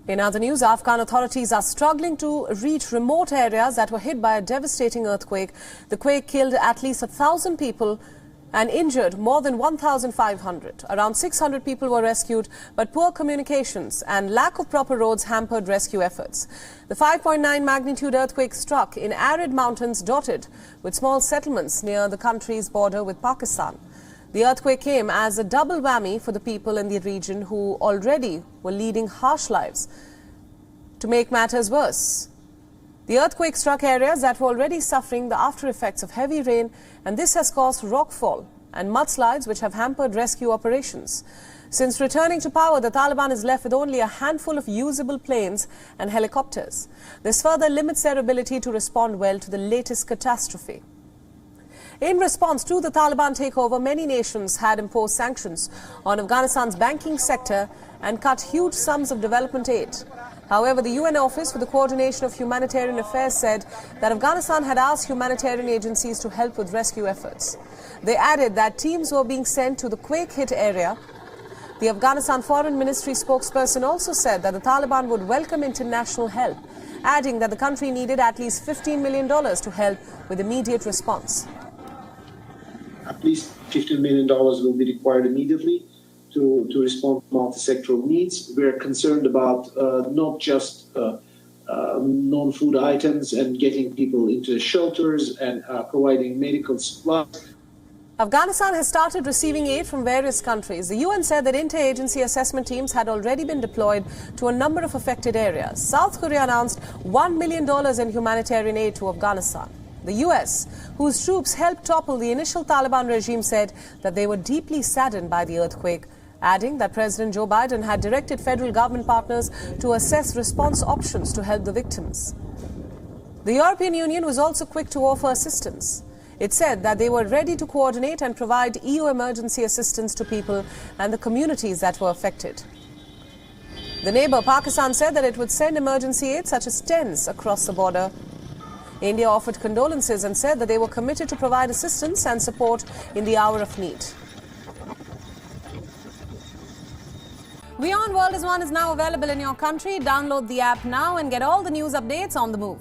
In other news, Afghan authorities are struggling to reach remote areas that were hit by a devastating earthquake. The quake killed at least 1,000 people and injured more than 1,500. Around 600 people were rescued, but poor communications and lack of proper roads hampered rescue efforts. The 5.9 magnitude earthquake struck in arid mountains dotted with small settlements near the country's border with Pakistan. The earthquake came as a double whammy for the people in the region who already were leading harsh lives. To make matters worse, the earthquake struck areas that were already suffering the after effects of heavy rain, and this has caused rockfall and mudslides which have hampered rescue operations. Since returning to power, the Taliban is left with only a handful of usable planes and helicopters. This further limits their ability to respond well to the latest catastrophe. In response to the Taliban takeover, many nations had imposed sanctions on Afghanistan's banking sector and cut huge sums of development aid. However, the UN Office for the Coordination of Humanitarian Affairs said that Afghanistan had asked humanitarian agencies to help with rescue efforts. They added that teams were being sent to the quake-hit area. The Afghanistan Foreign Ministry spokesperson also said that the Taliban would welcome international help, adding that the country needed at least $15 million to help with immediate response. At least $15 million will be required immediately to respond to multi-sectoral needs. We're concerned about not just non-food items and getting people into shelters and providing medical supplies. Afghanistan has started receiving aid from various countries. The UN said that inter-agency assessment teams had already been deployed to a number of affected areas. South Korea announced $1 million in humanitarian aid to Afghanistan. The US, whose troops helped topple the initial Taliban regime, said that they were deeply saddened by the earthquake, adding that President Joe Biden had directed federal government partners to assess response options to help the victims. The European Union was also quick to offer assistance. It said that they were ready to coordinate and provide EU emergency assistance to people and the communities that were affected. The neighbor, Pakistan, said that it would send emergency aid such as tents across the border. India offered condolences and said that they were committed to provide assistance and support in the hour of need. WION World is now available in your country. Download the app now and get all the news updates on the move.